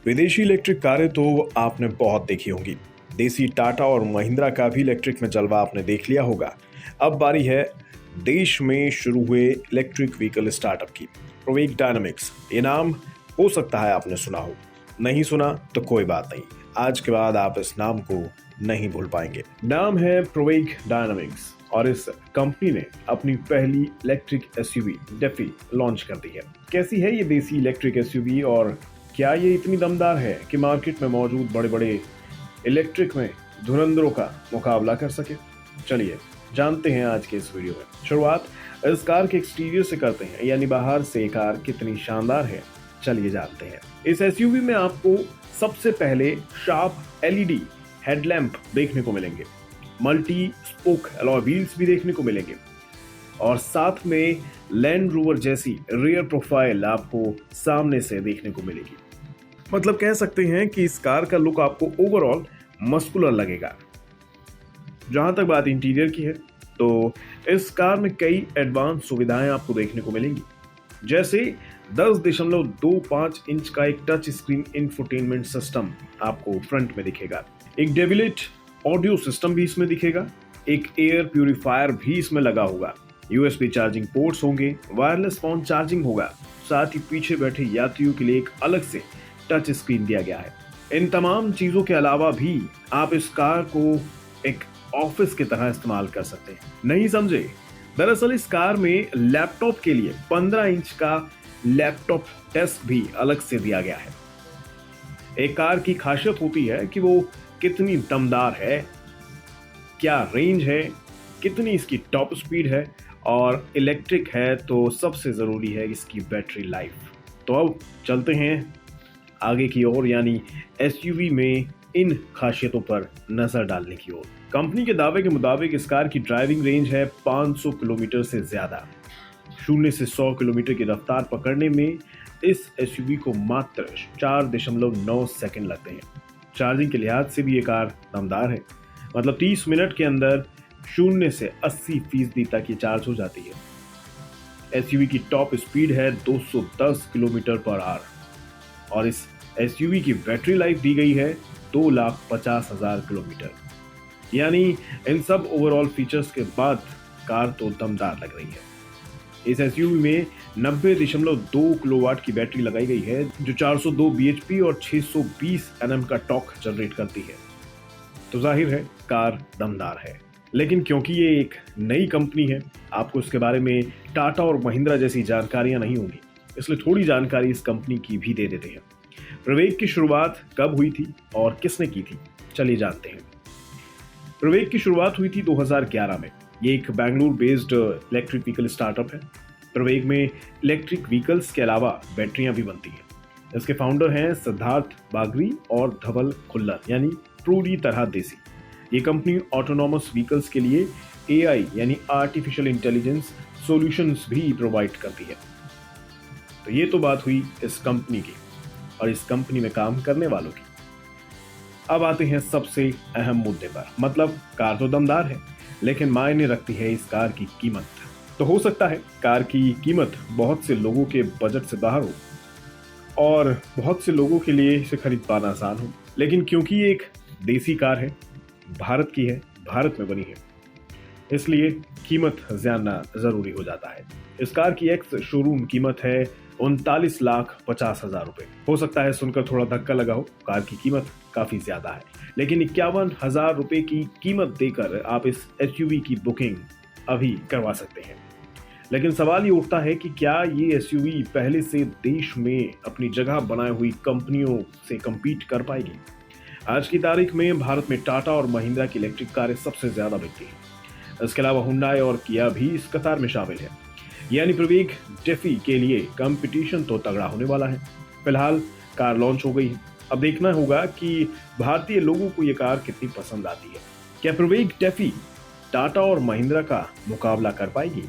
विदेशी इलेक्ट्रिक कारें तो आपने बहुत देखी होंगी। देसी टाटा और महिंद्रा का भी इलेक्ट्रिक में जलवा आपने देख लिया होगा। अब बारी है देश में शुरू हुए इलेक्ट्रिक व्हीकल स्टार्टअप की, प्रोवेक डायनामिक्स। ये नाम हो सकता है आपने सुना हो, नहीं सुना तो कोई बात नहीं, आज के बाद आप इस नाम को नहीं भूल पाएंगे। नाम है प्रोवेक डायनामिक्स और इस कंपनी ने अपनी पहली इलेक्ट्रिक एसयूवी डेफी लॉन्च कर दी है। कैसी है ये देसी इलेक्ट्रिक एसयूवी और क्या ये इतनी दमदार है कि मार्केट में मौजूद बड़े बड़े इलेक्ट्रिक में धुरंधरों का मुकाबला कर सके? चलिए जानते हैं आज के इस वीडियो में। शुरुआत इस कार के एक्सटीरियर से करते हैं, यानी बाहर से ये कार कितनी शानदार है, चलिए जानते हैं। इस एसयूवी में आपको सबसे पहले शार्प एलईडी हेडलैम्प देखने को मिलेंगे, मल्टी स्पोक अलॉय व्हील्स भी देखने को मिलेंगे और साथ में लैंड रोवर जैसी रियर प्रोफाइल आपको सामने से देखने को मिलेगी। मतलब कह सकते हैं कि इस कार का लुक आपको ओवरऑल मस्कुलर लगेगा। जहां तक बात इंटीरियर की है तो इस कार में कई एडवांस सुविधाएं आपको देखने को मिलेंगी, जैसे 10.25 इंच का एक टच स्क्रीन इंफोटेनमेंट सिस्टम आपको फ्रंट में दिखेगा, एक डेविलेट ऑडियो सिस्टम भी इसमें दिखेगा, एक एयर प्यूरिफायर भी इसमें लगा होगा, यूएसबी चार्जिंग पोर्ट्स होंगे, वायरलेस फोन चार्जिंग होगा, साथ ही पीछे बैठे यात्रियों के लिए एक अलग से टच स्क्रीन दिया गया है। इन तमाम चीजों के अलावा भी आप इस कार को एक ऑफिस की तरह इस्तेमाल कर सकते हैं। नहीं समझे? दरअसल इस कार में लैपटॉप के लिए 15 इंच का लैपटॉप डेस्क भी अलग से दिया गया है। एक कार की खासियत होती है कि वो कितनी दमदार है, क्या रेंज है, कितनी इसकी टॉप स्पीड है और इलेक्ट्रिक है तो सबसे जरूरी है इसकी बैटरी लाइफ। तो अब चलते हैं आगे की ओर, यानी एसयूवी में इन खासियतों पर नजर डालने की ओर। कंपनी के दावे के मुताबिक इस कार की ड्राइविंग रेंज है 500 किलोमीटर से ज्यादा। 0 से 100 किलोमीटर की रफ्तार पकड़ने में इस एसयूवी को मात्र 4.9 सेकंड लगते हैं। चार्जिंग के लिहाज से भी ये कार दमदार है, मतलब 30 मिनट के अंदर 0 से 80% तक ये चार्ज हो जाती है। एसयूवी की टॉप स्पीड है 210 किलोमीटर पर आवर और इस एसयूवी की बैटरी लाइफ दी गई है 2,50,000 किलोमीटर। यानी इन सब ओवरऑल फीचर्स के बाद कार तो दमदार लग रही है। इस एसयूवी में 90.2 किलोवाट की बैटरी लगाई गई है, जो 402 bhp और 620 Nm का टॉर्क जनरेट करती है। तो जाहिर है कार दमदार है, लेकिन क्योंकि ये एक नई कंपनी है, आपको इसके बारे में टाटा और महिंद्रा जैसी जानकारियां नहीं होंगी, इसलिए थोड़ी जानकारी इस कंपनी की भी दे देते हैं। प्रोवेक की शुरुआत कब हुई थी और किसने की थी, चलिए जानते हैं। प्रोवेक की शुरुआत हुई थी 2011 में। ये एक Bengaluru based electric vehicle startup है। प्रोवेक में इलेक्ट्रिक व्हीकल्स के अलावा बैटरियां भी बनती हैं। इसके फाउंडर हैं सिद्धार्थ बागरी और धवल खुल्लर, यानी पूरी तरह देसी। ये कंपनी ऑटोनॉमस व्हीकल्स के लिए एआई यानी आर्टिफिशियल इंटेलिजेंस सॉल्यूशंस भी प्रोवाइड करती है। तो ये तो बात हुई इस कंपनी की और इस कंपनी में काम करने वालों की। अब आते हैं सबसे अहम मुद्दे पर, मतलब कार तो दमदार है, लेकिन मायने रखती है इस कार की कीमत। तो हो सकता है कार की कीमत बहुत से लोगों के बजट से बाहर हो और बहुत से लोगों के लिए इसे खरीद पाना आसान हो, लेकिन क्योंकि ये एक देसी कार है, भारत की है, भारत में बनी है, इसलिए कीमत जानना जरूरी हो जाता है। इस कार की एक्स शोरूम कीमत है 39,50,000 रुपए। हो सकता है सुनकर थोड़ा धक्का लगा हो, कार की कीमत काफी ज्यादा है, लेकिन 51,000 रुपए की कीमत देकर आप इस एसयूवी की बुकिंग अभी करवा सकते हैं। लेकिन सवाल ये उठता है कि क्या ये एसयूवी पहले से देश में अपनी जगह बनाई हुई कंपनियों से compete कर पाएगी? आज की तारीख में भारत में टाटा और महिंद्रा की इलेक्ट्रिक कारें सबसे ज्यादा बिकती हैं। इसके अलावा हुंडई और किया भी इस कतार में शामिल है। यानी प्रोवेक डेफी के लिए कंपटीशन तो तगड़ा होने वाला है। फिलहाल कार लॉन्च हो गई है, अब देखना होगा कि भारतीय लोगों को ये कार कितनी पसंद आती है। क्या प्रोवेक डेफी टाटा और महिंद्रा का मुकाबला कर पाएगी?